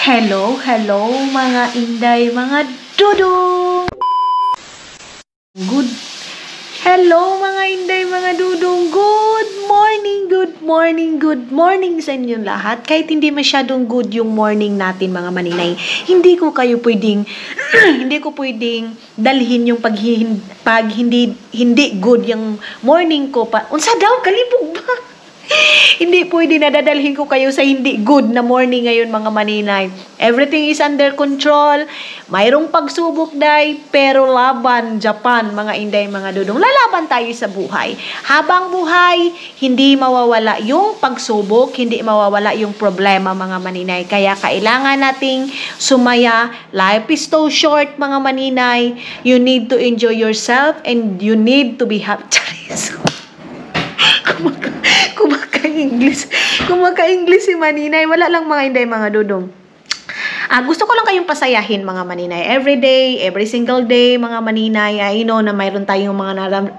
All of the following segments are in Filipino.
Hello, hello mga inday, mga dudong. Hello mga inday, mga dudong. Good morning sa inyong lahat. Kahit hindi masyadong good yung morning natin mga maninay, hindi ko hindi ko pwedeng dalhin yung pag hindi good yung morning ko pa. Unsa daw kalibog ba? Hindi pwede na dadalhin ko kayo sa hindi good na morning ngayon mga maninay. Everything is under control. Mayroong pagsubok day, pero laban Japan mga inday mga dudong. Lalaban tayo sa buhay. Habang buhay, hindi mawawala yung pagsubok, hindi mawawala yung problema mga maninay. Kaya kailangan nating sumaya. Life is so short mga maninay. You need to enjoy yourself and you need to be happy. Kumaka-English si Maninay. Wala lang mga inday mga dudong. Gusto ko lang kayong pasayahin mga maninay. Every day, every single day mga maninay. I know na mayroon tayong mga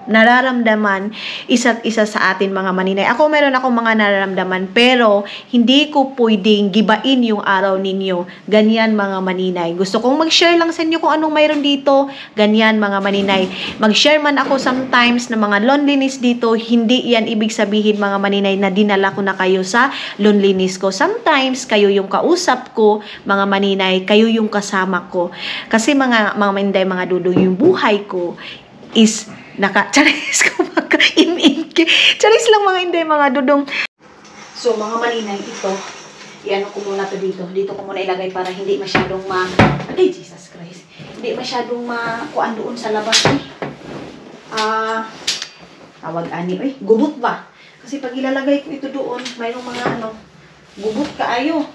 nararamdaman isa't isa sa atin mga maninay. Ako mayroon akong mga nararamdaman pero hindi ko pwedeng gibain yung araw ninyo. Ganyan mga maninay. Gusto kong mag-share lang sa inyo kung anong mayroon dito. Ganyan mga maninay. Mag-share man ako sometimes ng mga loneliness dito. Hindi yan ibig sabihin mga maninay na dinala ko na kayo sa loneliness ko. Sometimes kayo yung kausap ko mga maninay, kayo yung kasama ko. Kasi mga maninday, mga dudong, yung buhay ko is charis lang mga inday, mga dudong. So, mga maninay, ito, iano ko muna to dito. Dito ko muna ilagay para hindi masyadong ay, Jesus Christ. Hindi masyadong kuan doon sa labas. Tawag ani, gubot ba? Kasi pag ilalagay ko ito doon, mayroong mga gubot kaayo.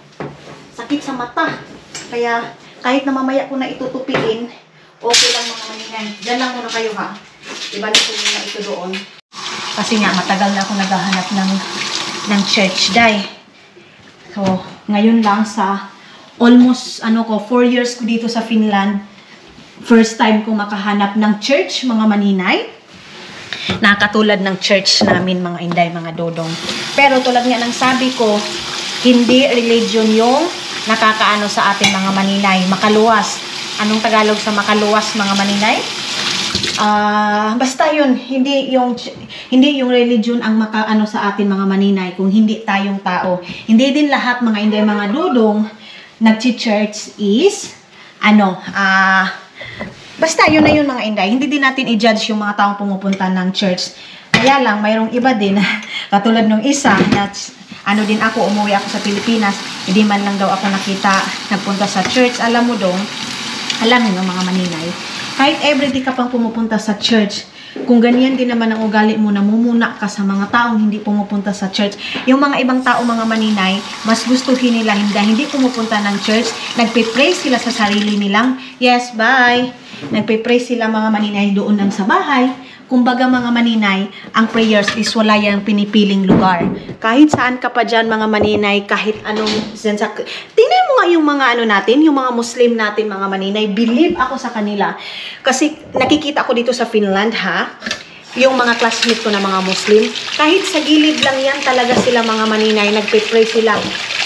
Sakit sa mata. Kaya, kahit na mamaya ko na itutupiin, okay lang mga maninay. Diyan lang muna kayo ha. Ibalik ko muna ito doon. Kasi nga, matagal na ako naghahanap ng church day. So, ngayon lang sa almost, 4 years ko dito sa Finland. First time ko makahanap ng church, mga maninay. Nakatulad ng church namin, mga inday, mga dodong. Pero tulad nga ng sabi ko, hindi religion yung nakakaano sa ating mga maninay. Makaluwas. Anong Tagalog sa makaluwas mga maninay? Basta yun, hindi yung religion ang makaano sa atin mga maninay kung hindi tayong tao. Hindi din lahat mga inday mga dudong nagchi-church is basta yun na yun mga inday. Hindi din natin i-judge yung mga taong pumupunta ng church. Kaya lang mayroong iba din katulad nung isa na din ako, umuwi ako sa Pilipinas, hindi man lang daw ako nakita, nagpunta sa church. Alam mo dong, alam niyo mga maninay, kahit everyday ka pang pumupunta sa church, kung ganyan din naman ang ugali mo, namumuna ka sa mga taong hindi pumupunta sa church, yung mga ibang tao mga maninay, mas gustuhin nila hindi pumupunta ng church, nagpe-pray sila sa sarili nilang, yes, bye, nagpe-pray sila mga maninay doon lang sa bahay. Kumbaga mga maninay, ang prayers is wala yung pinipiling lugar. Kahit saan ka pa dyan mga maninay, kahit anong tingnan mo nga yung mga natin, yung mga Muslim natin mga maninay, believe ako sa kanila. Kasi nakikita ko dito sa Finland yung mga classmates ko na mga Muslim, kahit sa gilid lang yan talaga sila mga maninay, nagpe-pray sila.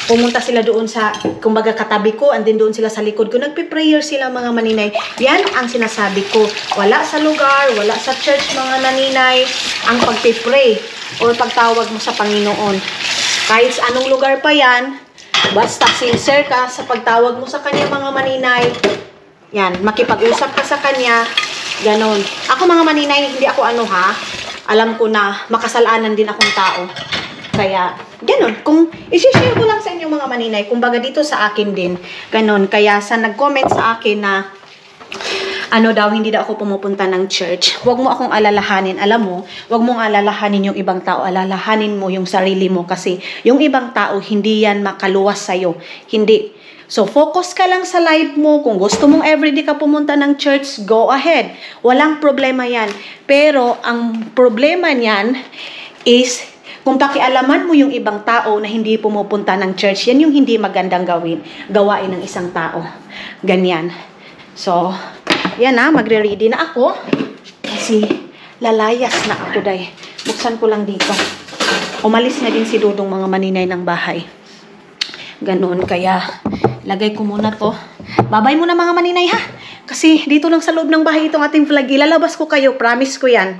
Pumunta sila doon sa, kumbaga katabi ko, and then doon sila sa likod ko, nagpe-prayer sila mga maninay. Yan ang sinasabi ko. Wala sa lugar, wala sa church mga maninay, ang pagpe-pray or pagtawag mo sa Panginoon. Kahit sa anong lugar pa yan, basta sincere ka sa pagtawag mo sa Kanya mga maninay. Yan, makipag-usap ka sa Kanya, ganon. Ako mga maninay, hindi ako alam ko na makasalanan din akong tao. Kaya, ganon. Kung isi-share ko lang sa inyo mga maninay, kumbaga dito sa akin din, ganon. Kaya sa nag-comment sa akin na, hindi daw ako pumupunta ng church, wag mo akong alalahanin. Alam mo, wag mong alalahanin yung ibang tao, alalahanin mo yung sarili mo. Kasi yung ibang tao, hindi yan makaluwas sa'yo. Hindi. So, focus ka lang sa life mo. Kung gusto mong everyday ka pumunta ng church, go ahead. Walang problema yan. Pero, ang problema niyan is, kung pakialaman mo yung ibang tao na hindi pumupunta ng church, yan yung hindi magandang gawain ng isang tao. Ganyan. So, yan magre-ready na ako. Kasi, lalayas na ako, day. Buksan ko lang dito. Umalis na din si Dudong mga maninay ng bahay. Ganon, kaya Lagay ko muna to. Babay muna mga maninay ha. Kasi dito lang sa loob ng bahay itong ating vlog. Ilalabas ko kayo. Promise ko yan.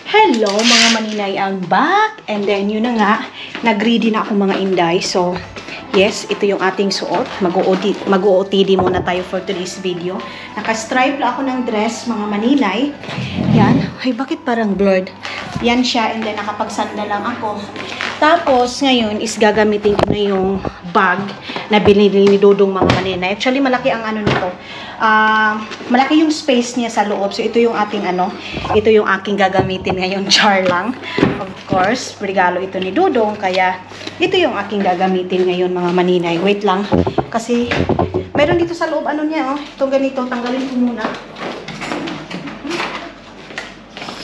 Hello mga maninay. I'm back. And then yun na nga. Nag-ready na ako mga inday. So, yes, ito yung ating suot. Mag-OOTD muna tayo for today's video. Naka-stripe lang ako ng dress, mga maninay. Yan. Ay, bakit parang blurred? Yan siya. And then, nakapagsanda lang ako. Tapos, ngayon is gagamitin ko na yung bag na binili ni Dodong mga maninay. Actually, malaki ang ano nito. Malaki yung space niya sa loob. So, ito yung ating ano. Ito yung aking gagamitin ngayon. Char lang. Of course, regalo ito ni Dodong. Kaya, ito yung aking gagamitin ngayon mga maninay. Wait lang. Kasi, mayroon dito sa loob, ano niya, oh. Itong ganito, tanggalin ko muna.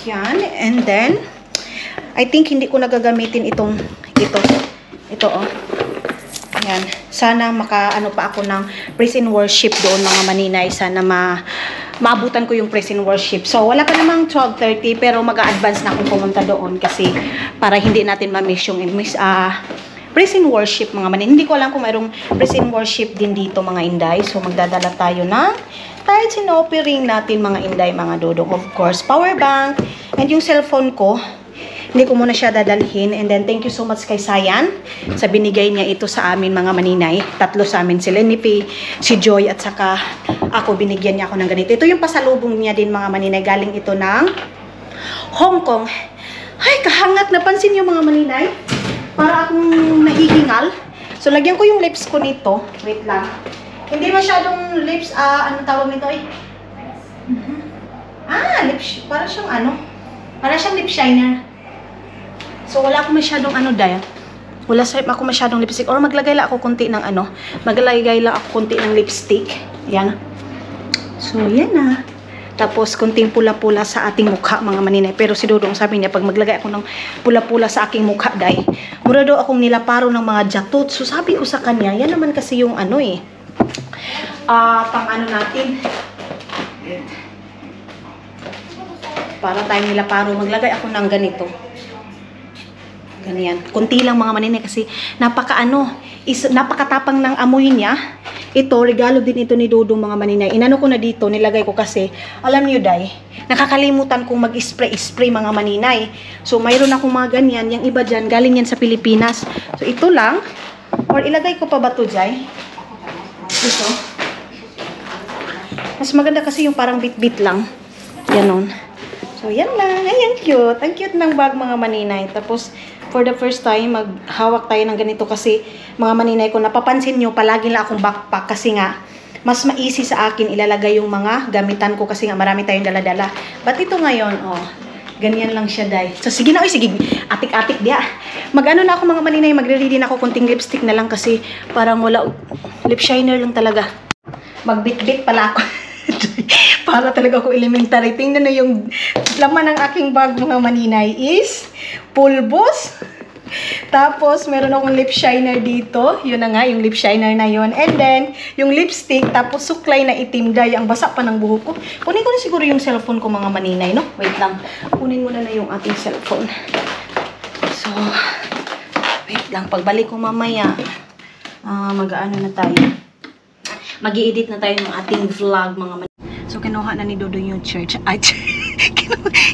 Yan. And then, I think hindi ko nagagamitin ito, oh. Yan. Sana makaano pa ako ng praise and worship doon mga maninay. Sana maabutan ko yung praise and worship. So, wala pa namang 12:30 pero mag-a-advance na akong pumunta doon kasi para hindi natin ma-miss yung praise and worship mga maninay. Hindi ko alam kung mayroong praise and worship din dito mga inday. So, magdadala tayo ng tithes and offering natin mga inday, mga Dodong. Of course, power bank. And yung cellphone ko, hindi ko muna siya dadalhin. And then, thank you so much kay Sayan sa binigay niya ito sa amin, mga maninay. Tatlo sa amin. Si Lenipe, si Joy, at saka ako, binigyan niya ako ng ganito. Ito yung pasalubong niya din, mga maninay. Galing ito ng Hong Kong. Ay, kahangat. Napansin niyo, mga maninay? Para akong nahihingal. So, lagyan ko yung lips ko nito. Wait lang. Hindi masyadong lips, ano tawag nito eh? Lips. Para siyang ano? Para siyang lip shiner. So, wala ako masyadong ano dahil. Wala ako masyadong lipstick. Or maglagay lang ako konti ng ano. Maglagay lang ako konti ng lipstick. Yan. So, yan na. Tapos, konting pula-pula sa ating mukha, mga maninay. Pero si Dodong sabi niya, pag maglagay ako ng pula-pula sa aking mukha, dahil mura daw akong nilaparo ng mga jatot. So, sabi ko sa kanya, yan naman kasi yung ano eh. Pang ano natin. Para tayo nilaparo. Maglagay ako ng ganito. Ganyan. Kunti lang mga maninay kasi napakatapang ng amoy niya. Ito, regalo din ito ni Dodong mga maninay. Inano ko na dito, nilagay ko kasi, alam niyo day, nakakalimutan kong mag-spray mga maninay. So, mayroon akong mga ganyan. Yung iba dyan, galing yan sa Pilipinas. So, ito lang. Or ilagay ko pa ba ito, Jai? Ito. Mas maganda kasi yung parang bit-bit lang. Ganon. So, yan lang. Ay, ang cute. Ang cute ng bag mga maninay. Tapos, for the first time, maghawak tayo ng ganito kasi mga maninay ko, napapansin nyo, palagi lang akong backpack kasi nga, mas ma-easy sa akin ilalagay yung mga gamitan ko kasi nga marami tayong dala-dala. But ito ngayon, ganyan lang siya, day. So, sige na, sige, atik-atik dia. Mag-ano na ako mga maninay, magre-ready na ako kunting lipstick na lang kasi parang wala, lip shiner lang talaga. Magbit-bit pala ako. Para talaga ako elementary. Tingnan na yung laman ng aking bag mga maninay is pulbos. Tapos, meron akong lip shiner dito. Yun na nga, yung lip shiner na yun. And then, yung lipstick, tapos suklay na itim dahil ang basa pa ng buhok ko. Kunin ko na siguro yung cellphone ko mga maninay, no? Wait lang. Kunin mo na yung ating cellphone. So, wait lang. Pagbalik ko mamaya, mag-ano na tayo. Mag-i-edit na tayo ng ating vlog mga maninay. So, kinuha na ni Dodong yung church. Ay,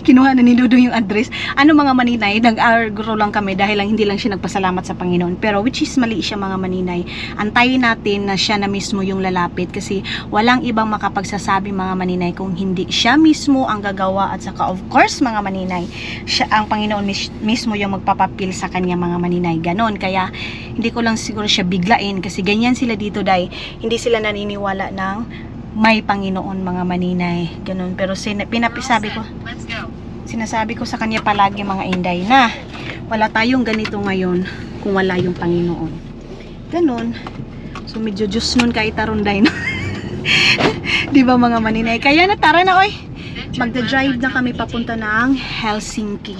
kinuha na ni Dodong yung address. Ano mga maninay, nag-argro lang kami dahil lang hindi lang siya nagpasalamat sa Panginoon. Pero which is mali siya mga maninay. Antayin natin na siya na mismo yung lalapit kasi walang ibang makapagsasabi mga maninay kung hindi siya mismo ang gagawa at saka of course mga maninay, siya, ang Panginoon mismo yung magpapapil sa kanya mga maninay. Ganon. Kaya hindi ko lang siguro siya biglain kasi ganyan sila dito dahil hindi sila naniniwala ng may Panginoon mga maninay. Ganun. Pero sinasabi ko sa kanya palagi mga inday na wala tayong ganito ngayon kung wala yung Panginoon. Ganun. So medyo Diyos nun kahit tarunday no? Diba mga maninay? Kaya na tara na oy. Magda-drive na kami papunta ng Helsinki.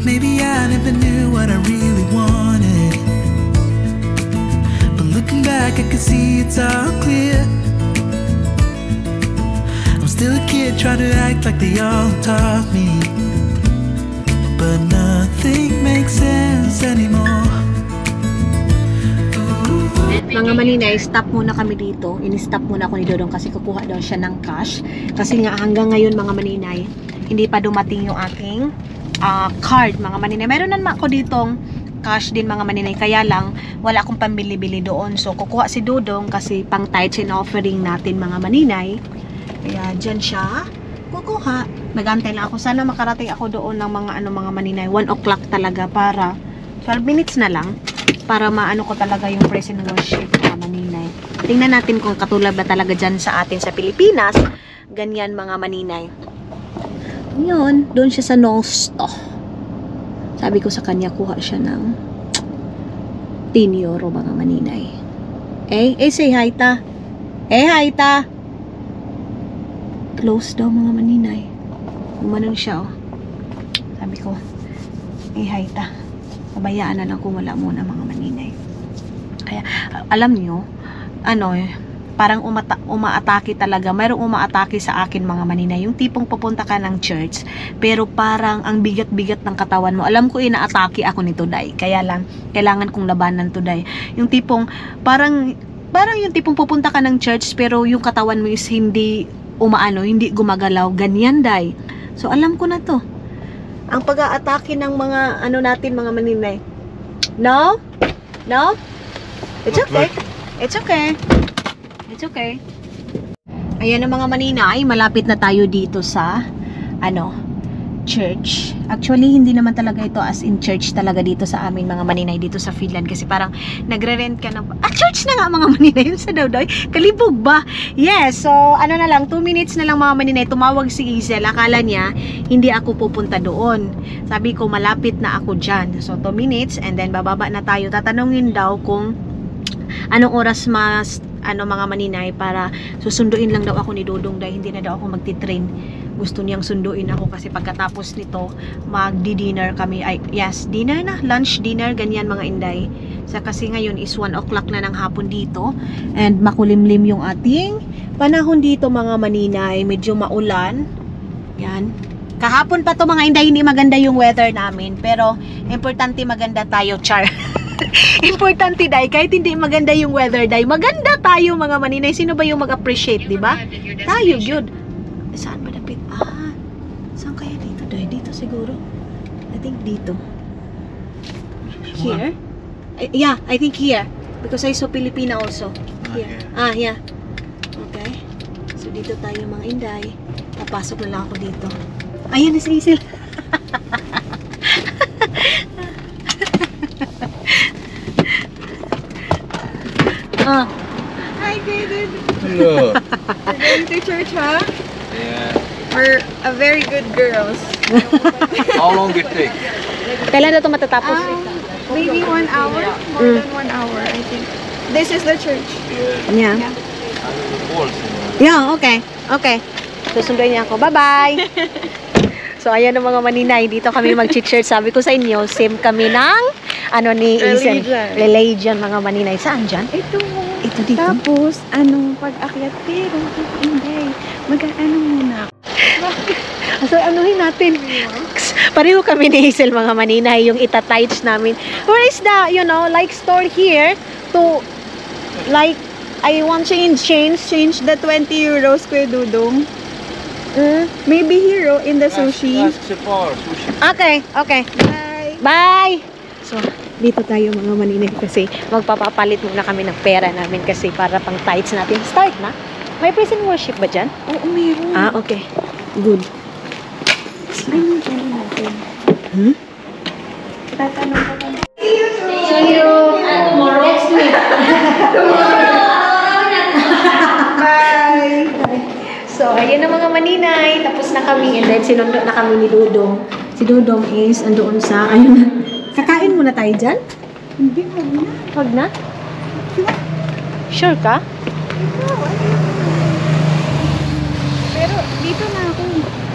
Maybe I never knew what I it's all clear. I'm still a kid trying to act like they all taught me, but nothing makes sense anymore. Mga maninay, stop muna kami dito. In-stop muna ako ni Dodong kasi kukuha daw siya ng cash. Kasi nga hanggang ngayon mga maninay, hindi pa dumating yung aking card mga maninay. Meron naman ako ditong cash din mga maninay. Kaya lang, wala akong pambili-bili doon. So, kukuha si Dodong kasi pang tithes and offering natin mga maninay. Kaya dyan siya kukuha. Nagantay lang ako. Sana makarating ako doon ng mga mga maninay. 1 o'clock talaga para 12 minutes na lang. Para maano ko talaga yung praise and worship mga maninay. Tingnan natin kung katulad ba talaga dyan sa atin sa Pilipinas. Ganyan mga maninay. Yun, doon siya sa Nosto. Sabi ko sa kanya, kuha siya ng 10 euro mga maninay. Say hi ta. Hi ta. Close daw mga maninay. Umanong siya oh. Sabi ko, hi ta. Pabayaan na lang kung wala muna mga maninay. Kaya, alam nyo, parang umaatake talaga. Mayroong umaatake sa akin mga maninay. Yung tipong pupunta ka ng church, pero parang ang bigat-bigat ng katawan mo. Alam ko inaatake ako nito, Day. Kaya lang, kailangan kong labanan to, Day. Yung tipong, parang yung tipong pupunta ka ng church, pero yung katawan mo is hindi hindi gumagalaw. Ganyan, Day. So, alam ko na to. Ang pag-aatake ng mga natin mga maninay. No? No? It's okay. It's okay. It's okay. Ayan na mga maninay, malapit na tayo dito sa church. Actually, hindi naman talaga ito as in church talaga dito sa amin mga maninay dito sa Finland kasi parang nagre-rent ka na church na nga mga maninay yun sa Dawday. Kalibog ba? Yes, so na lang 2 minutes na lang mga maninay, tumawag si Isel. Akala niya hindi ako pupunta doon. Sabi ko malapit na ako dyan. So 2 minutes and then bababa na tayo. Tatanungin daw kung anong oras mas mga maninay para susunduin lang daw ako ni Dodong dahil hindi na daw ako magti-train. Gusto niyang sunduin ako kasi pagkatapos nito magdi-dinner kami. Yes, dinner na, lunch, dinner, ganyan mga inday. Kasi ngayon is 1 o'clock na ng hapon dito and makulimlim yung ating panahon dito mga maninay. Medyo maulan. Yan. Kahapon pa to mga inday, hindi maganda yung weather namin pero importante maganda tayo, char. Importante Day, kahit hindi maganda yung weather Day, maganda tayo mga maninay. Sino ba yung mag-appreciate, di ba? Tayo, good. Saan ba dapit? Saan kaya dito Day? Dito siguro. I think dito. Here? Yeah, I think here. Because I saw Filipina also. Here. Yeah. Okay. So dito tayo mga inday. Papasok na lang ako dito. Ayan na si Isel. Hi, David. Hello. We're going to church, huh? Yeah. We're a very good girls. How long it take? Kailan na ito matatapos? Maybe 1 hour, more than 1 hour, I think. This is the church. Yeah. Yeah. Yeah, okay. Okay. Susunduin niya ako. Bye-bye. So, ayan ang mga maninay. Dito kami mag-church. Sabi ko sa inyo, same kami ng ni Isel. Religion, mga maninay. Saan dyan? Ito. Ito dito. Tapos, pag-akyat pero hindi. Mag-ano muna. So, anuhin natin. Pareho kami ni Isel, mga maninay. Yung itatights namin. Where is the, like store here to, like, I want change the 20 euros Kuya Dudong. Maybe here in the sushi. Okay. Bye. Bye! So, dito tayo mga maninay kasi magpapapalit muna kami ng pera namin kasi para pang tithes natin. Start na? May praise and worship ba dyan? Oo, meron. Okay. Good. Ayun, natin. Tatanong ko lang. See you tomorrow next week. Bye! So, ayan na mga maninay. Tapos na kami. And then, sinundo na kami ni Dodong. Si Dodong is andoon sa, ayun na. Kakain muna tayo dyan? Hindi, wag na. Wag na? Sure ka? Pero dito na ako.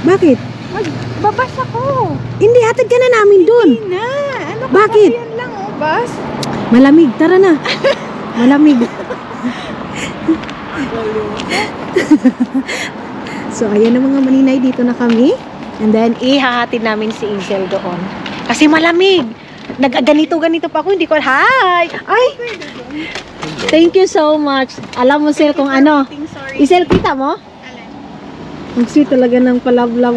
Bakit? Magbabas ako. Hindi, hatid ka na namin dun. Hindi na. Ano Bakit? Yan lang, bus. Malamig, tara na. Malamig. So, ayan na mga maninay. Dito na kami. And then, ihahatid namin si Isel doon. Kasi malamig. Ganito pa ako. Hindi ko, hi! Ay! Thank you so much. Alam mo, Sel, kung ano. Isel, kita mo? Ang sweet talaga ng palablaw.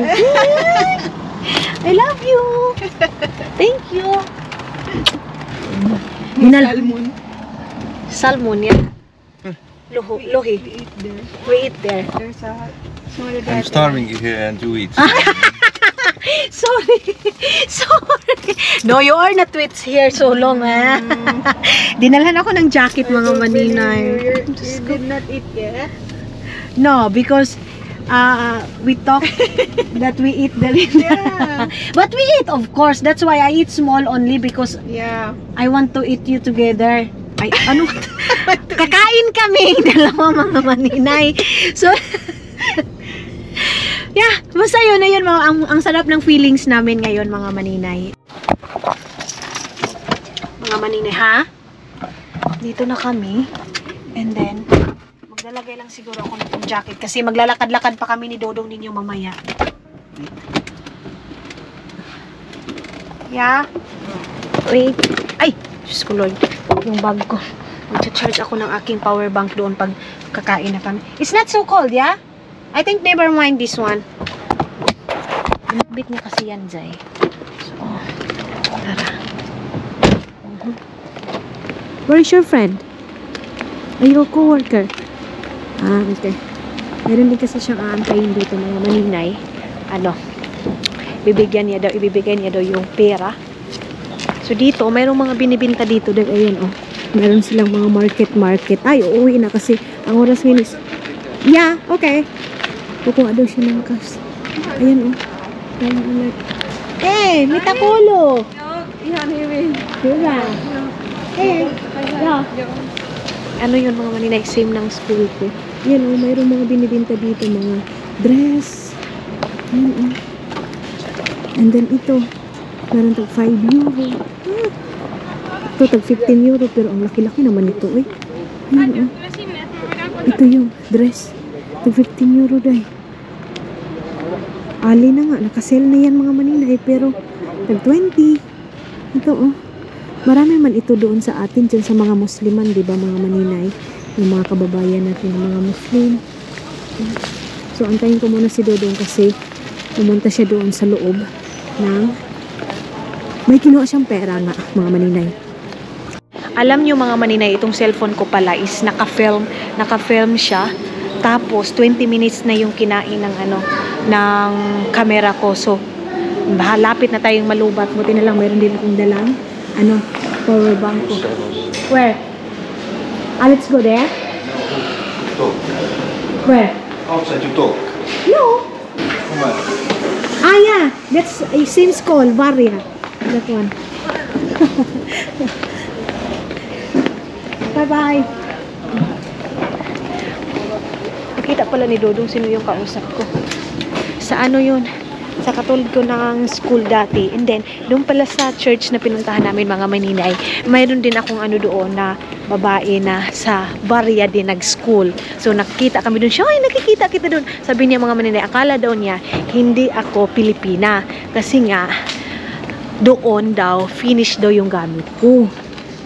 I love you! Thank you! Salmon. Salmon, yan. Lohi. We eat there. There's a smaller I'm starving here and you eat. Sorry. No, you are not with here so long, ha? Dinalhan ako ng jacket, mga maninay. You did not eat yet? No, because we talk that we eat the Yeah. But we eat, of course. That's why I eat small only because Yeah. I want to eat you together. Ay, ano? Kakain kami, dalawa mga maninay. So, yeah, basta yun na yun, ang sarap ng feelings namin ngayon, mga maninay. Mga maninay, ha? Dito na kami. And then, maglalagay lang siguro ako ng jacket kasi maglalakad-lakad pa kami ni Dodong ninyo mamaya. Yeah? Wait. Ay! Diyos ko Lord. Yung bag ko. Mag-charge ako ng aking power bank doon pag kakain na kami. It's not so cold, yeah? I think never mind this one. Binitbit niya kasi yan, Zay. So, tara. Where is your friend? Are you a co-worker? Ah, okay. Meron din kasi siyang aantayin dito, mga maninay. Ano? Ibibigay niya daw yung pera. So dito, mayroong mga binibinta dito. Ayan, oh. Meron silang mga market. Ay, uuwi na kasi ang oras minutes. Yeah, okay. Kukuha daw siya ng cash. Ayan, oh. Ayan, alert. Hey, may takulo. Diba? Hey, yeah. Ano yun, mga maninay? Same ng school ko. Ayan, oh. Mayroong mga binibinta dito. Mga dress. Ayan, oh. And then ito. Meron tag 5 euro. Ito tag 15 euro. Pero ang laki-laki naman ito eh. Ayan, oh. Ito yung dress. Tag 15 euro dahil. Ali na nga. Nakasell na yan mga maninay. Pero tag 20. Ito oh. Marami man ito doon sa atin. Dyan sa mga Musliman. Diba mga maninay? Yung mga kababayan natin. Yung mga Muslim. So antayin ko muna si Dodong kasi pumunta siya doon sa loob ng may kinuha siyang pera nga, mga maninay. Alam nyo mga maninay, itong cellphone ko pala is naka-film siya. Tapos 20 minutes na yung kinain ng ng camera ko. So lapit na tayong malubat. Buti na lang mayroon din akong dalang power bank ko. Where? Let's go there. Talk. Where? Outside you talk. No. Yeah, that's same school, Varia. That one. Bye-bye. Nakita pala ni Dodong sino yung kausap ko. Sa yun? Sa katulad ko ng school dati. And then, doon pala sa church na pinuntahan namin mga maninay, mayroon din akong doon na babae na sa Varia din nag-school. So, nakikita kami doon. Siya, ay, nakikita kita doon. Sabi niya mga maninay, akala daw niya, hindi ako Pilipina. Kasi nga, doon daw, finish daw yung gamit ko.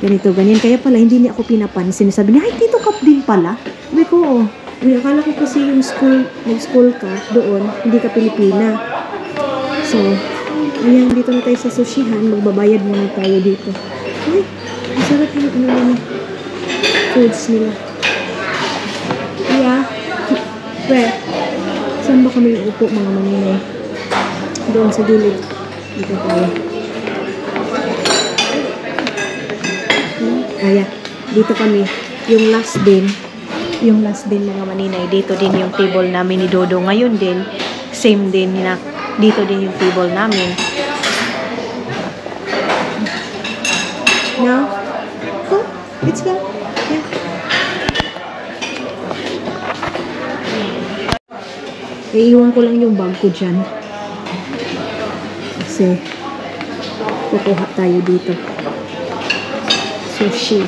Ganito, ganyan. Kaya pala, hindi niya ako pinapansin. Sabi niya, ay, Tito Kap din pala. Sabi ko, akala ko kasi yung school, nag-school ka doon, hindi ka Pilipina. So, ayan, dito na tayo sa sushihan. Magbabayad muna tayo dito. Ay, masarap yung foods nila. Yeah. Where? Saan ba kami upo mga maninay? Doon sa gilid. Dito tayo. Ayan. Dito kami. Yung last din mga maninay. Dito din yung table namin ni Dodo. Ngayon din, same din na dito din yung table namin. Now, go. Let's go. Yeah. Iiwan ko lang yung bag ko dyan. Kasi, kukuha tayo dito. Sushi.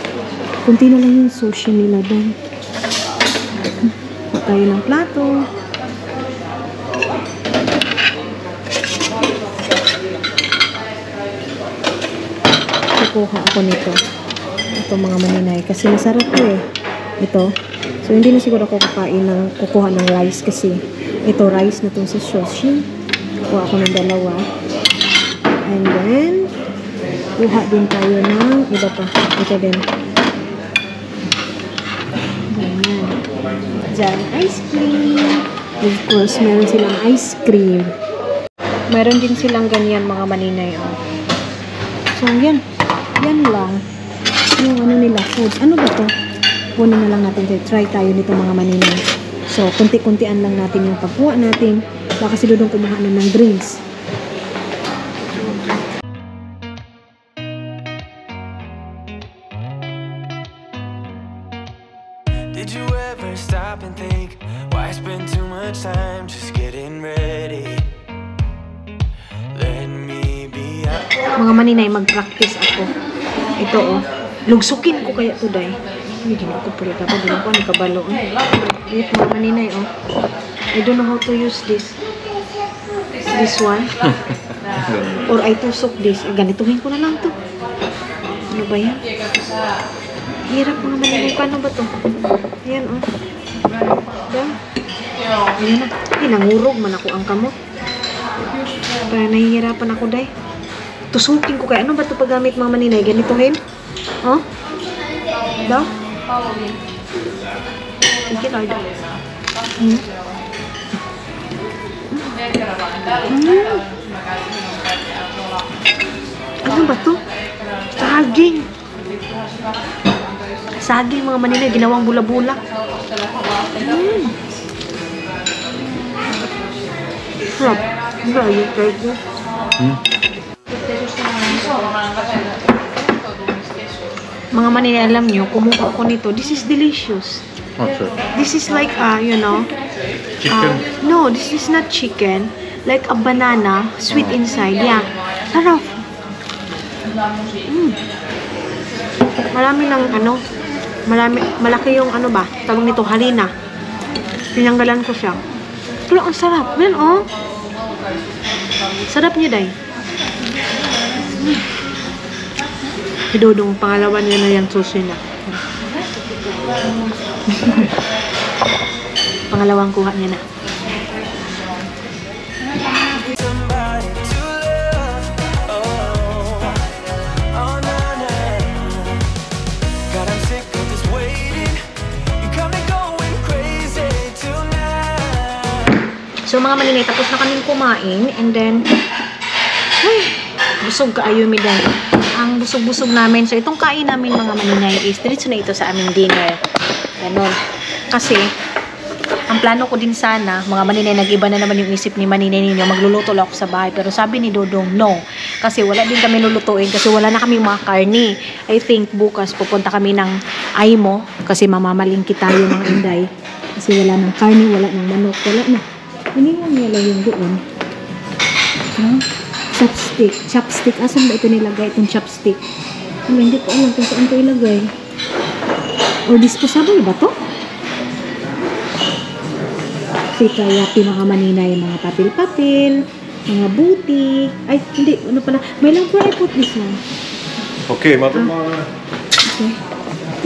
Kunti na lang yung sushi nila doon. Tayo ng plato. Kukuha ako nito. Ito mga maninay. Kasi masarap to eh. Ito. So, hindi na siguro ako kukuha ng rice kasi ito rice na itong sa sushi. Kuha ako ng dalawa. And then, kuha din tayo ng iba pa. Ito din. Ganyan. Diyan, ice cream. Of course, meron silang ice cream. Meron din silang ganyan mga maninay. Oh. So, yan. Yan lang. Yung ano nila, foods. Ano ba to? Kunin na lang natin. Try tayo nito mga maninay. So, kunti-kuntian lang natin yung pagkuha natin. Baka si Dudong kumuha na ng drinks. Did you ever stop and think why spend too much time just getting ready? Let me be out. Mga maninay, mag-practice ako. Ito oh. Lugsukin ko kaya to day. Hindi na ako pala dapat. Hindi ko ang kabalo. Ito mga maninay oh. I don't know how to use this. This one. Or I tusok this. Ganituhin ko na lang to. Ano ba yan? Hirap mga maninay. Paano ba to? Ayan oh. Diyan. Ayan na. Nangurog man ako ang kamot. Para nahihirapan ako day. Tusukin ko kaya. Ano ba ito paggamit mga maninay? Ganituhin? Oh? Daw? Sige, Lord. Ano ba ito? Saging. Saging mga maninay. Ginawang bula-bula. Sarap. Ano yung try ko? Mga maninay, alam nyo, kumuha ko nito. This is delicious. What's it? This is like, you know, Chicken? no, this is not chicken. Like a banana, sweet inside. Yeah. Sarap. Marami ng, malaki yung, ba, tawag nito, harina. Pinanggalan ko siya. Pero ang sarap. Yan, oh. Sarap niya, day. Idudong pangalawa niya na yung sushi na. Pangalawang kuha niya na. Somebody to love. Oh, na, na. God, I'm sick of this waiting. You got me going crazy tonight. So mga maninay, tapos na kaming kumain. And then, ay, busog kaayo mi dahil. Ang busog-busog namin. So, itong kain namin mga maninay is diretso na ito sa aming dinner. Ganon. Kasi, ang plano ko din sana, mga maninay, nag-iba na naman yung isip ni maninay ninyo, magluluto lang ako sa bahay. Pero sabi ni Dodong, no. Kasi wala din kami lulutuin kasi wala na kami mga karni. I think bukas pupunta kami ng Aimo kasi mamamalingki tayo mga inday. Kasi wala ng karni, wala ng manok, wala na. Iniwan niya lang yung doon. Huh? Chopstick. Asan ba ito nilagay? Itong chopstick. Hindi ko alam kung saan ito ilagay. Or disposable ba to? Kaya mga maninay, mga papel-papel, mga buti. Ay, hindi. Ano pala? May lang where I put this one. Okay, madam. Okay.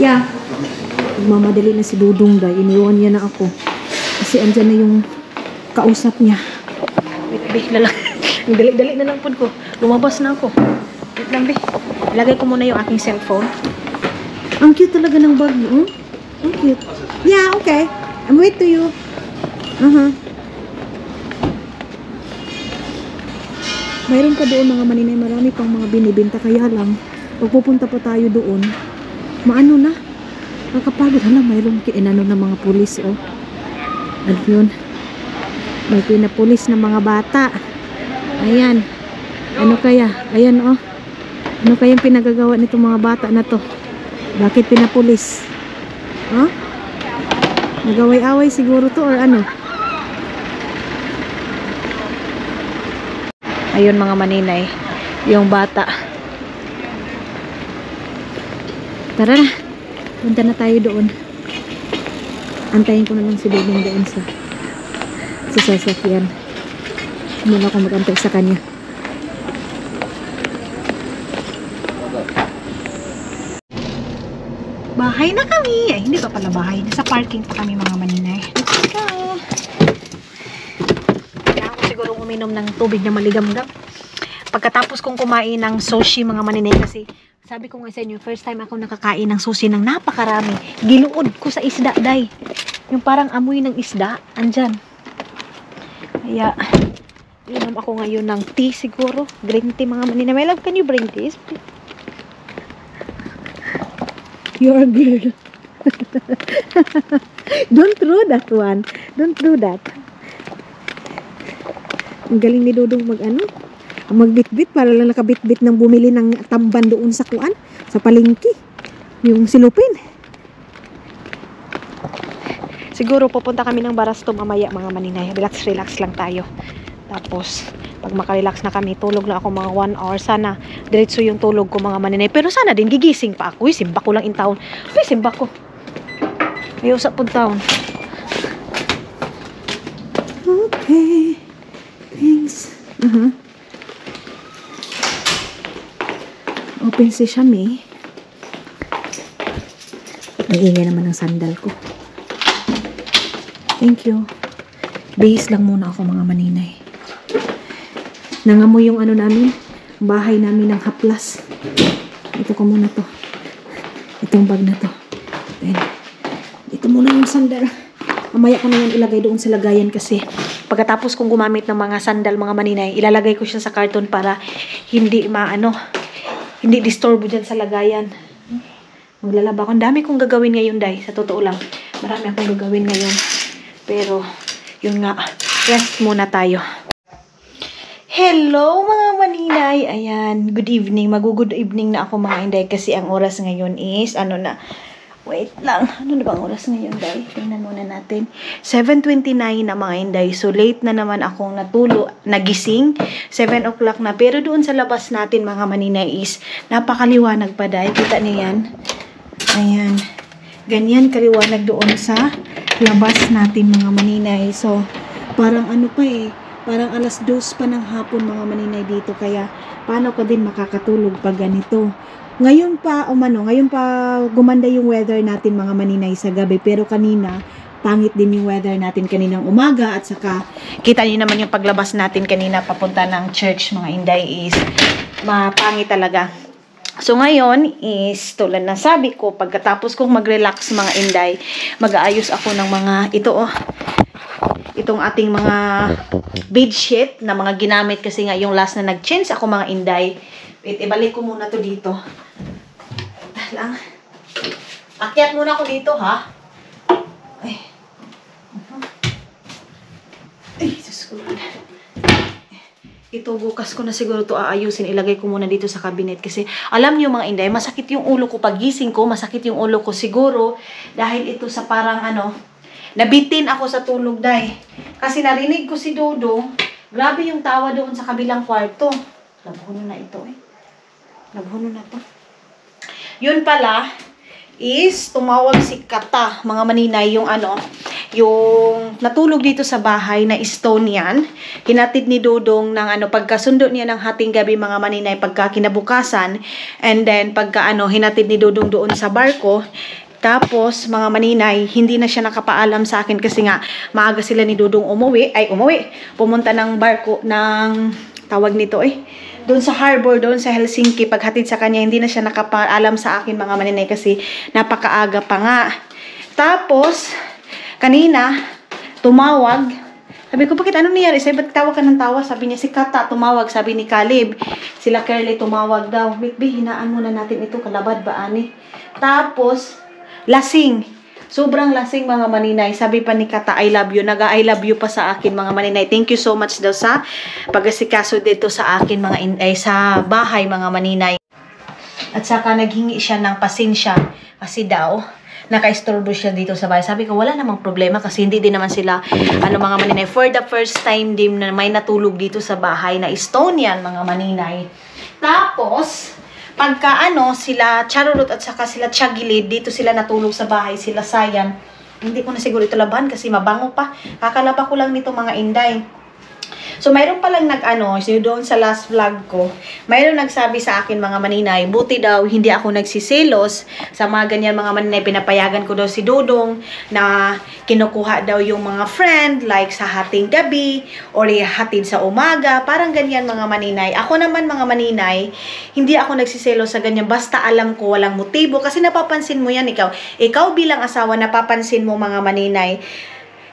Yeah. Magmamadali na si Dudong day. Iniwan niya na ako. Kasi andyan na yung kausap niya. Wait lang. Dali-dali na lang po ko. Lumabas na ako. Wait lang, be. Ilagay ko muna yung aking cellphone. Ang cute talaga ng bag mo. Ang cute. Yeah, okay. I'm wait to you. Mayroon pa doon mga maninay. Marami pang mga binibenta. Kaya lang, pag pupunta pa tayo doon, maano na? Nakapagod. Hala, mayroon kinano ng mga pulis, oh. Ano yun? May pinapulis ng mga bata. Ayan. Ano kaya? Ayan oh. Ano kayang pinagagawa nitong mga bata na to? Bakit pinapulis? Huh? Nagaway-away siguro to or ano? Ayun mga maninay. Yung bata. Tara na. Punta na tayo doon. Antayin ko na lang si Dudong doon sa sasakyan. Muna ako mag-antay sa kanya. Bahay na kami. Ay, hindi pa pala bahay. Nasa parking pa kami mga maninay. Let's go. Kailangan ko siguro uminom ng tubig na maligamgam. Pagkatapos kong kumain ng sushi mga maninay kasi sabi ko nga sa inyo, first time ako nakakain ng sushi ng napakarami. Giluod ko sa isda, day. Yung parang amoy ng isda, andyan. Kaya, inom ako ngayon ng tea siguro. Green tea mga maninay. My love, can you bring this? You're a girl. Don't throw that one. Don't do that. Ang galing ni Dudong magbitbit para lang nakabitbit ng bumili ng tamban doon sa kuan, sa palengke. Yung silupin. Siguro pupunta kami ng Barasto mamaya mga maninay. Relax lang tayo. Tapos, pag makarelax na kami, tulog na ako mga 1 hour. Sana, diretso yung tulog ko mga maninay. Pero sana din, gigising pa ako. Simba ko lang in town. Simba ko. May usap po town. Okay. Thanks. Open si Shami. Nag-ingay naman ng sandal ko. Thank you. Base lang muna ako mga maninay. Nangamoy yung namin, bahay namin ng haplas. Ito ko muna to. Itong bag na to. Then, ito muna yung sandal. Mamaya ko na yan ilagay doon sa lagayan kasi pagkatapos kong gumamit ng mga sandal mga maninay, ilalagay ko siya sa karton para hindi hindi disturbo dyan sa lagayan. Maglalaba ko. Ang dami kong gagawin ngayon, day. Sa totoo lang. Marami akong gagawin ngayon. Pero, yun nga. Rest muna tayo. Hello mga maninay. Ayan. Good evening. Mag-good evening na ako mga inday. Kasi ang oras ngayon is, wait lang. Ano na bang oras ngayon, day? Tingnan muna natin. 7:29 na mga inday. So, late na naman akong nagising. 7 o'clock na. Pero doon sa labas natin, mga maninay, is napakaliwanag pa, day. Kita niyo yan? Ayan. Ganyan kaliwanag doon sa labas natin, mga maninay. So, parang parang alas 2 pa ng hapon, mga maninay dito. Kaya, paano ko din makakatulog pag ganito? Ngayon pa gumanda yung weather natin mga maninay sa gabi. Pero kanina, pangit din yung weather natin kaninang umaga. At saka, kita niyo naman yung paglabas natin kanina papunta ng church mga inday is mapangit talaga. So ngayon is, tulad na sabi ko, pagkatapos kong mag-relax mga inday, mag-aayos ako ng mga, itong ating mga bedsheet na mga ginamit kasi nga yung last na nag-change ako mga inday. Wait, ibalik ko muna to dito. Lang. Akyat muna ako dito, ha? Ay. Ay, Diyos ko. Ito, bukas ko na siguro to aayusin. Ilagay ko muna dito sa cabinet. Kasi, alam niyo mga inday, masakit yung ulo ko. Pagising ko, masakit yung ulo ko. Siguro, dahil ito sa parang nabitin ako sa tulog, day. Kasi narinig ko si Dodo. Grabe yung tawa doon sa kabilang kwarto. Labhuno na ito, Labhuno na to. Yun pala, is tumawag si Kata, mga maninay, yung natulog dito sa bahay na Estonian. Hinatid ni Dodong ng pagkasundo niya ng hating gabi mga maninay pagka kinabukasan. And then pagka hinatid ni Dodong doon sa barko. Tapos mga maninay, hindi na siya nakapaalam sa akin kasi nga maaga sila ni Dodong umuwi. Pumunta ng barko ng tawag nito doon sa harbor, doon sa Helsinki, paghatid sa kanya, hindi na siya nakapaalam sa akin mga maninay kasi napakaaga pa nga. Tapos, kanina, tumawag. Sabi ko, bakit ano nangyari? Sabi, ba't tawag ka ng tawa? Sabi niya, si Kata tumawag. Sabi ni Caleb, sila Curly tumawag daw. Wait, hinaan muna natin ito, kalabad ba, ani? Tapos, lasing. Sobrang lasing mga maninay. Sabi pa ni Kata, I love you. I love you pa sa akin mga maninay. Thank you so much daw sa pag-asikaso dito sa akin sa bahay mga maninay. At saka naghingi siya ng pasensya kasi daw naka-istorbo siya dito sa bahay. Sabi ko, wala namang problema kasi hindi din naman sila mga maninay. For the first time din na may natulog dito sa bahay na Estonian mga maninay. Tapos, pagka sila Charulot at saka sila Tiagilid, dito sila natulog sa bahay, sila Sayan. Hindi ko na siguro ito laban kasi mabango pa. Kakalaba ko lang nito mga inday. So, mayroon palang doon sa last vlog ko, mayroon nagsabi sa akin mga maninay, buti daw hindi ako nagsiselos sa mga ganyan mga maninay, pinapayagan ko daw si Dudong na kinukuha daw yung mga friend, like sa hating gabi, or hatid sa umaga, parang ganyan mga maninay. Ako naman mga maninay, hindi ako nagsiselos sa ganyan, basta alam ko walang motibo, kasi napapansin mo yan ikaw bilang asawa, napapansin mo mga maninay,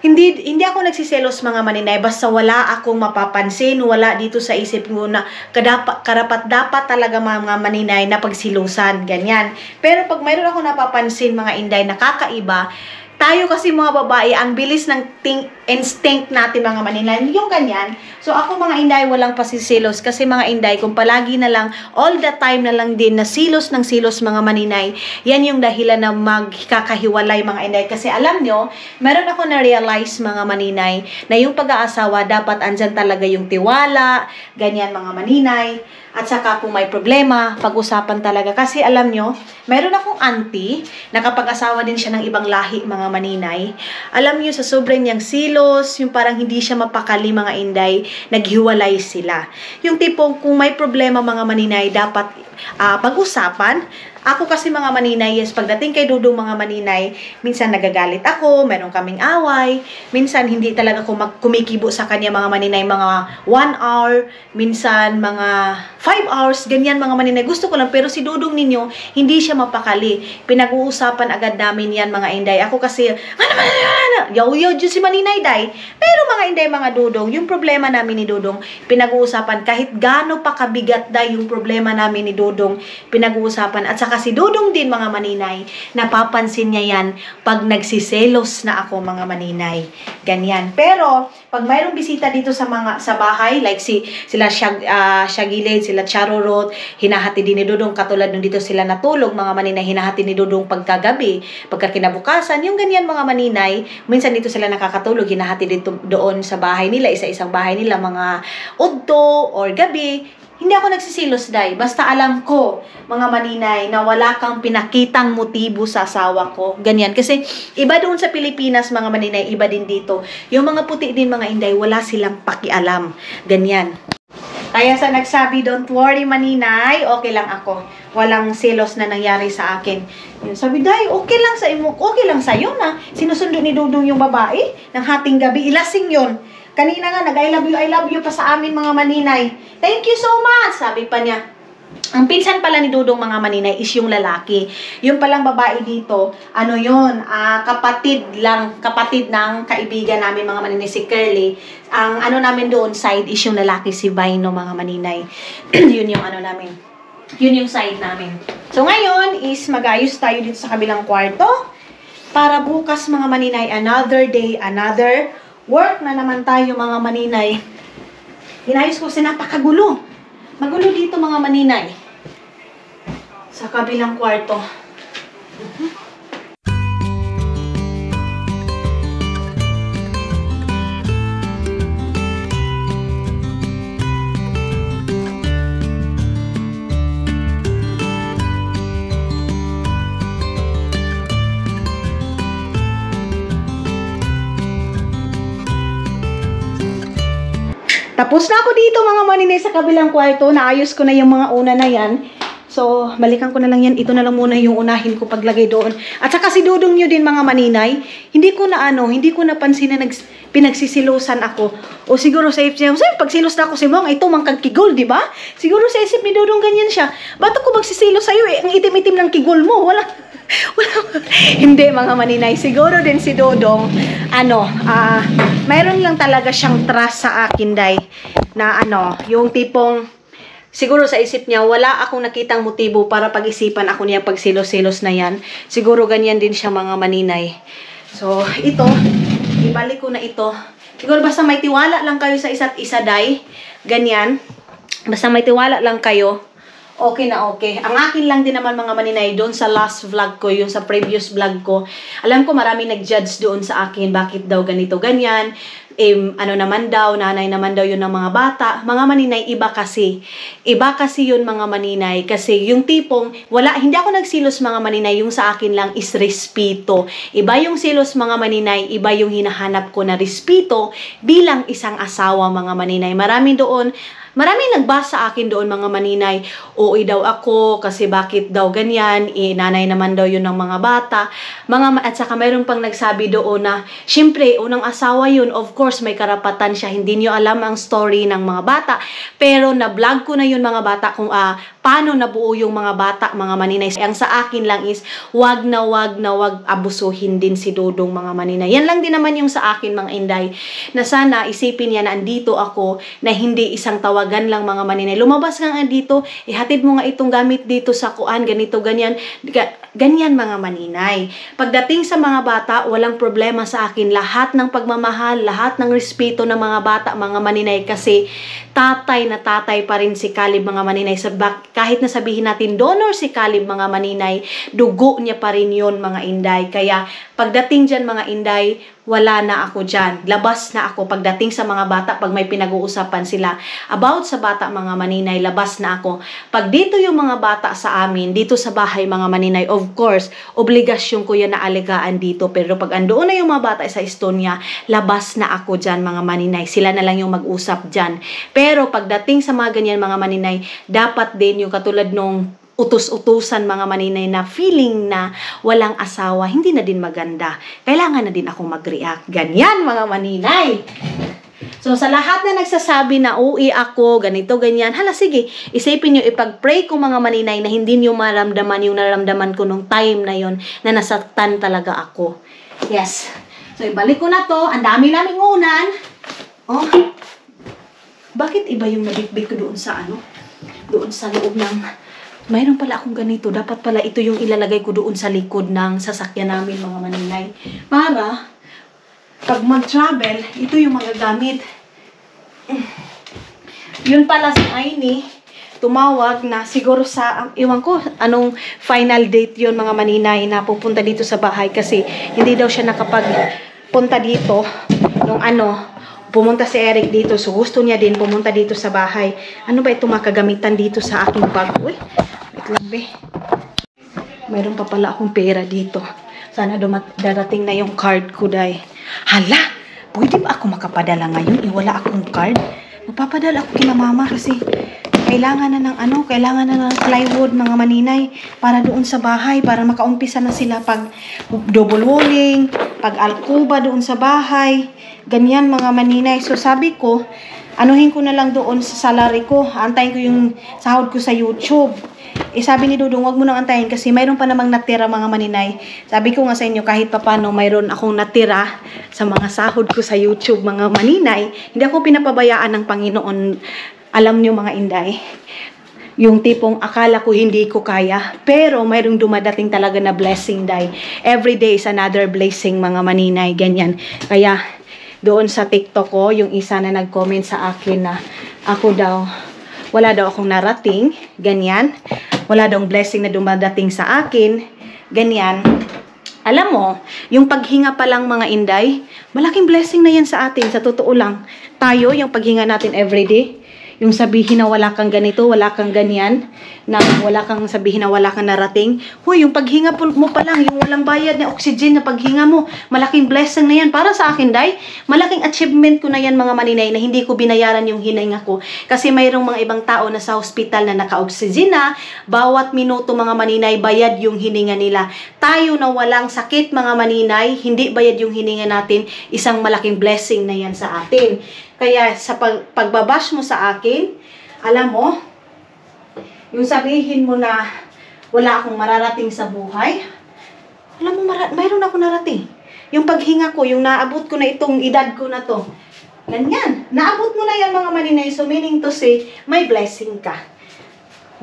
hindi ako nagsiselos mga maninay, basta wala akong mapapansin, wala dito sa isip ko na karapat-dapat talaga mga maninay na pagsilusan, ganyan. Pero pag mayroon ako napapansin mga inday, nakakaiba, tayo kasi mga babae, ang bilis ng instinct natin mga maninay, yung ganyan. So ako mga inday, walang pasisilos kasi mga inday, kung palagi na lang, all the time na lang din na silos ng silos mga maninay, yan yung dahilan na magkakahiwalay mga inday. Kasi alam nyo, meron ako na-realize mga maninay, na yung pag-aasawa, dapat andyan talaga yung tiwala, ganyan mga maninay. At saka kung may problema, pag-usapan talaga. Kasi alam nyo, meron akong auntie, nakapag-asawa din siya ng ibang lahi mga maninay. Alam nyo, sa sobrang niyang silos, yung parang hindi siya mapakali mga inday, naghiwalay sila. Yung tipong kung may problema mga maninay, dapat pag-usapan. Ako kasi mga maninay, yes, pagdating kay Dudong mga maninay, minsan nagagalit ako, meron kaming away, minsan hindi talaga kumikibo sa kanya mga maninay, mga 1 hour, minsan mga 5 hours, ganyan mga maninay. Gusto ko lang, pero si Dudong ninyo, hindi siya mapakali. Pinag-uusapan agad namin yan mga inday. Ako kasi, yaw-yaw dyan si maninay day. Pero mga inday, mga Dudong, yung problema namin ni Dudong, pinag-uusapan, kahit gaano pa kabigat day yung problema namin ni Dudong, pinag-uusapan. At saka si Dudong din mga maninay, napapansin niya yan pag nagsiselos na ako mga maninay. Ganyan. Pero pag mayroong bisita dito sa bahay, like sila Shagilid, sila Charorot, hinahati din ni Dudong, katulad nung dito sila natulog mga maninay, hinahati ni Dudong pagkagabi, pagkakinabukasan, yung ganyan mga maninay, minsan dito sila nakakatulog, hinahati dito doon sa bahay nila, isa-isang bahay nila, mga udto or gabi. Hindi ako nagsisilos, day. Basta alam ko, mga maninay, na wala kang pinakitang motibo sa asawa ko. Ganyan. Kasi, iba doon sa Pilipinas, mga maninay, iba din dito. Yung mga puti din, mga inday, wala silang pakialam. Ganyan. Kaya sa nagsabi, don't worry, maninay, okay lang ako. Walang selos na nangyari sa akin. Yun, sabi, day, okay lang sa imo, okay lang sa'yo na sinusundo ni Dudong yung babae ng hating gabi. Ilasing yun. Kanina nga, I love you pa sa amin mga maninay. Thank you so much, sabi pa niya. Ang pinsan pala ni Dudong mga maninay is yung lalaki. Yung palang babae dito, kapatid ng kaibigan namin mga maninay, si Curly. Ang namin doon, side is yung lalaki, si Vaino mga maninay. Yun yung namin. Yun yung side namin. So ngayon is magayos tayo dito sa kabilang kwarto. Para bukas mga maninay, another day, another work na naman tayo mga maninay. Inayos ko kasi napakagulo. Magulo dito mga maninay. Sa kabilang kwarto. Tapos na ako dito mga maninay sa kabilang kwarto. Naayos ko na yung mga una na yan. So, balikan ko na lang yan. Ito na lang muna yung unahin ko paglagay doon. At saka si Dudong nyo din mga maninay. Hindi ko napansin na pinagsisilusan ako. O siguro sa isip niya, pagsilos na ako si Mong, ito mang kigol, di ba? Siguro sa isip ni Dudong ganyan siya. Ba't ako magsisilos sa'yo Ang itim-itim ng kigol mo. Wala. Hindi mga maninay. Siguro din si Dudong, mayroon lang talaga siyang trust sa akin, day. Na yung tipong, siguro sa isip niya, wala akong nakitang motibo para pag-isipan ako niya pagsilos-silos na yan. Siguro ganyan din siya mga maninay. So, ito, ibalik ko na ito. Siguro basta may tiwala lang kayo sa isa't isa, day. Ganyan. Basta may tiwala lang kayo. okay na okay. Ang akin lang din naman mga maninay, doon sa last vlog ko, yung sa previous vlog ko, alam ko marami nag-judge doon sa akin, bakit daw ganito, ganyan, ano naman daw, nanay naman daw yun ng mga bata. Mga maninay, iba kasi yun mga maninay, kasi yung tipong, hindi ako nagsilos mga maninay, yung sa akin lang is respeto. Iba yung silos mga maninay, iba yung hinahanap ko na respeto bilang isang asawa mga maninay. Maraming nagbasa sa akin doon mga maninay, OA daw ako kasi bakit daw ganyan, nanay naman daw yun ng mga bata. At saka mayroon pang nagsabi doon na, syempre, unang asawa yun, of course may karapatan siya, hindi niyo alam ang story ng mga bata. Pero na-vlog ko na yun mga bata kung paano nabuo yung mga bata, mga maninay. Ang sa akin lang is, wag abusuhin din si Dudong mga maninay. Yan lang din naman yung sa akin mga inday, na sana isipin niya na andito ako, na hindi isang tawagan lang mga maninay. Lumabas ka nga dito, ihatid mo nga itong gamit dito sa kuan, ganito, ganyan. Ganyan mga maninay. Pagdating sa mga bata, walang problema sa akin. Lahat ng pagmamahal, lahat ng respeto ng mga bata, mga maninay, kasi tatay na tatay pa rin si Caleb mga maninay. Kahit na sabihin natin donor si Caleb mga maninay, dugo niya pa rin yun mga inday. Kaya pagdating dyan mga inday, wala na ako dyan. Labas na ako pagdating sa mga bata, pag may pinag-uusapan sila about sa bata mga maninay, labas na ako. Pag dito yung mga bata sa amin, dito sa bahay mga maninay, of course, obligasyon ko yan na alagaan dito. Pero pag andoon na yung mga bata sa Estonia, labas na ako dyan mga maninay. Sila na lang yung mag-usap dyan. Pero pagdating sa mga ganyan mga maninay, dapat din yung katulad nung utos-utusan mga maninay na feeling na walang asawa, hindi na din maganda. Kailangan na din ako mag-react. Ganyan mga maninay. So sa lahat na nagsasabi na uwi ako, ganito, ganyan, hala sige, isipin nyo, ipag-pray ko mga maninay na hindi nyo maramdaman yung naramdaman ko nung time na yon na nasaktan talaga ako. Yes. So ibalik ko na to. Ang dami naming unan. Oh. Bakit iba yung nabitbit ko doon sa doon sa loob ng... Mayroon pala akong ganito. Dapat pala ito yung ilalagay ko doon sa likod ng sasakyan namin mga maninay. Para, pag mag-travel, ito yung mga gamit. Yun pala si Aini, tumawag na siguro sa, iwan ko, anong final date yun mga maninay na pupunta dito sa bahay. Kasi hindi daw siya nakapagpunta dito nung pumunta si Eric dito. So gusto niya din pumunta dito sa bahay. Ano ba ito makagamitan dito sa aking bag? Uy, wait lang be. Mayroon pa pala akong pera dito. Sana darating na yung card ko day. Hala, pwede ba ako makapadala ngayon? Wala akong card. Magpapadala ako kina mama kasi kailangan na ng plywood mga maninay para doon sa bahay, para makaumpisa na sila pag double walling, pag alkuba doon sa bahay. Ganyan mga maninay. So sabi ko, anuhin ko na lang doon sa salary ko. Antayin ko yung sahod ko sa YouTube. Sabi ni Dudong, wag mo nang antayin kasi mayroon pa namang natira mga maninay. Sabi ko nga sa inyo, kahit papano mayroon akong natira sa mga sahod ko sa YouTube mga maninay. Hindi ako pinapabayaan ng Panginoon. Alam niyo mga inday, yung tipong akala ko hindi ko kaya, pero mayroong dumadating talaga na blessing day. Every day is another blessing mga maninay, ganyan. Kaya doon sa TikTok ko, yung isa na nag-comment sa akin na ako daw, wala daw akong narating, ganyan. Wala daw blessing na dumadating sa akin, ganyan. Alam mo, yung paghinga pa lang mga inday, malaking blessing na yan sa atin, sa totoo lang. Tayo, yung paghinga natin everyday, yung sabihin na wala kang ganito, wala kang ganyan, na wala kang sabihin na wala kang narating. Huy, yung paghinga mo pa lang, yung walang bayad na oxygen na paghinga mo, malaking blessing na yan. Para sa akin, day, malaking achievement ko na yan mga maninay na hindi ko binayaran yung hininga ko. Kasi mayroong mga ibang tao na sa hospital na naka-oxygen na, bawat minuto mga maninay, bayad yung hininga nila. Tayo na walang sakit mga maninay, hindi bayad yung hininga natin, isang malaking blessing na yan sa atin. Kaya sa pagbabash mo sa akin, alam mo, yung sabihin mo na wala akong mararating sa buhay, alam mo, mayroon ako narating. Yung paghinga ko, yung naabot ko na itong edad ko na to, ganyan. Naabot mo na yan mga maninay, so meaning to say, may blessing ka.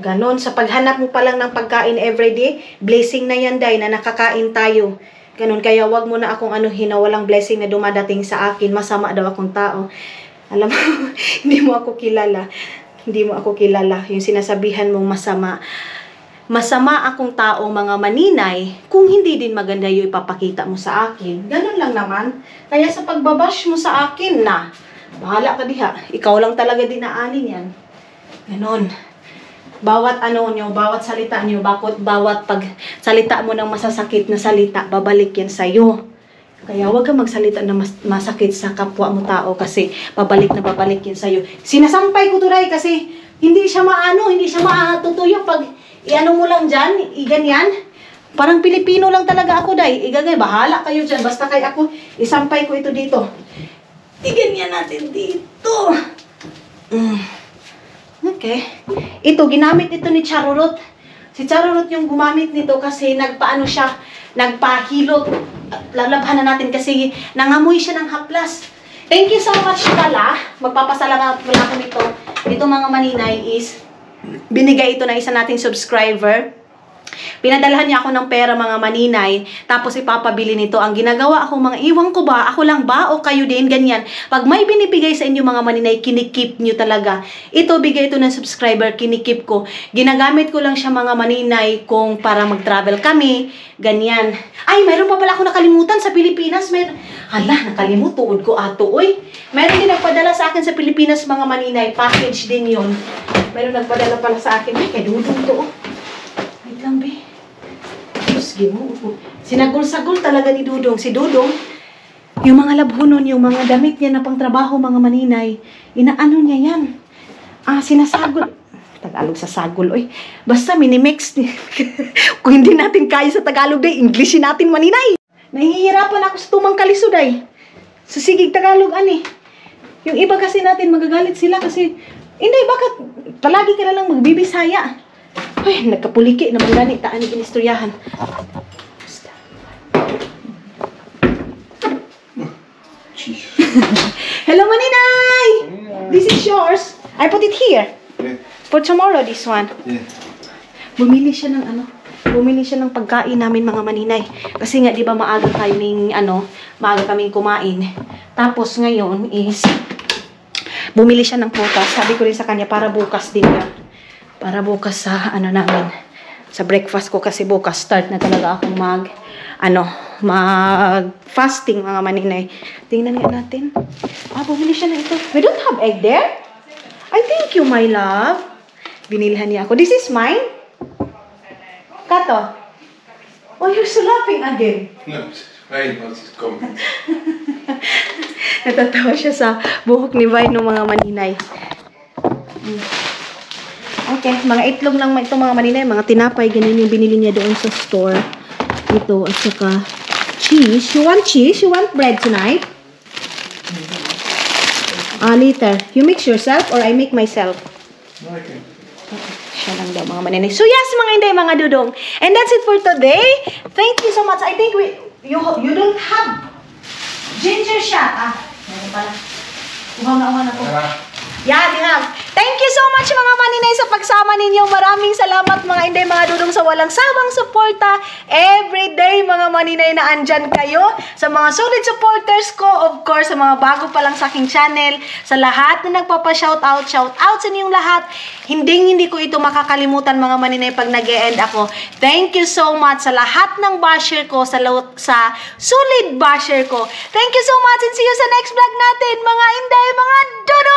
Ganon, sa paghanap mo pa lang ng pagkain everyday, blessing na yan day, na nakakain tayo. Ganon, kaya wag mo na akong anuhin na walang blessing na dumadating sa akin, masama daw akong tao. Alam mo, hindi mo ako kilala. hindi mo ako kilala. Yung sinasabihan mong masama. Masama akong tao, mga maninay, kung hindi din maganda yung ipapakita mo sa akin. Ganun lang naman. Kaya sa pagbabash mo sa akin na, bahala ka diha. Ikaw lang talaga dinaanin yan. Ganun. Bawat ano nyo, bawat salita nyo, bawat pagsalita mo ng masasakit na salita, babalik yan sa'yo. Kaya huwag kang magsalita na masakit sa kapwa mo tao kasi babalik na babalik yan sa'yo. Sinasampay ko to, Ray, kasi hindi siya matutuyo pag iano mo lang dyan, iganyan. Parang Pilipino lang talaga ako, Day. Igagay, bahala kayo dyan. Basta kay ako, isampay ko ito dito. Iganyan natin dito. Okay. Ito, ginamit ito ni Charurot. Si Charurot yung gumamit nito kasi nagpahilot. Lalabhan na natin kasi nangamoy siya ng haplas. Thank you so much pala. Magpapasalamat pala ako nito. Ito mga maninay is binigay ito na isa nating subscriber. Pinadalhan niya ako ng pera, mga maninay, tapos ipapabili nito. Ang ginagawa ako, mga iwan ko ba, ako lang ba o kayo din, ganyan. Pag may binibigay sa inyo mga maninay, kinikip nyo talaga. Ito, bigay ito ng subscriber, kinikip ko. Ginagamit ko lang siya, mga maninay, kung para mag-travel kami, ganyan. Ay, mayroon pa pala ako nakalimutan sa Pilipinas. Nakalimut, tuod ko ato, uy. Mayroon din nagpadala sa akin sa Pilipinas, mga maninay, package din yun. Mayroon nagpadala pala sa akin. Ay, kay Dudong to, wait lang, be. Diyos, sinagol-sagol talaga ni Dudong. Si Dudong, yung mga labhunon, yung mga damit niya na pang trabaho, mga maninay, inaano niya yan. Sinasagol. Tagalog sa sagol, oy. Basta minimix. Kung hindi natin kaya sa Tagalog, day, Englishin natin, maninay. Nahihirapan ako sa tumang kaliso, day. Sa sigig Tagalog, ani. Yung iba kasi natin, magagalit sila kasi, hindi, bakit palagi ka na lang magbibisaya? Ay, nagkapuliki naman gani, taan ni ginistoryahan. Hello, maninay! This is yours. I put it here. Yeah. For tomorrow, this one. Yeah. Bumili siya ng pagkain namin, mga maninay. Kasi nga, di ba maaga kaming kumain. Tapos ngayon is, bumili siya ng prutas. Sabi ko rin sa kanya, para bukas din yan. Para bukas sa namin. Sa breakfast ko kasi bukas start na talaga akong mag-fasting, mga maninay. Tingnan nga natin. Bumili siya ng ito. We don't have egg there? I thank you, my love. Binilhan niya ako. This is mine? Kato? Oh, you're so laughing again. No, I was coming. Natatawa siya sa buhok ni Vine ng mga maninay. Okay, mga itlog lang ito, mga maninay. Mga tinapay, ganyan yung binili niya doon sa store. Ito, at saka cheese. You want cheese? You want bread tonight? Later. You mix yourself or I make myself? No, I can. Siya lang daw, mga maninay. So yes, mga inday, mga dudong. And that's it for today. Thank you so much. I think you don't have ginger shot. Meron pala. Uhaw na ko. Yeah, we have. Thank you so much, mga maninay, sa pagsama ninyo. Maraming salamat, mga inday, mga dudong, sa walang sawang suporta. Everyday, mga maninay, na andyan kayo. Sa mga solid supporters ko, of course, sa mga bago pa lang sa aking channel, sa lahat na nagpapa-shoutout, shoutout sa inyong lahat. Hindi ko ito makakalimutan, mga maninay, pag nag-e-end ako. Thank you so much sa lahat ng basher ko, sa solid basher ko. Thank you so much and see you sa next vlog natin, mga inday, mga dudong!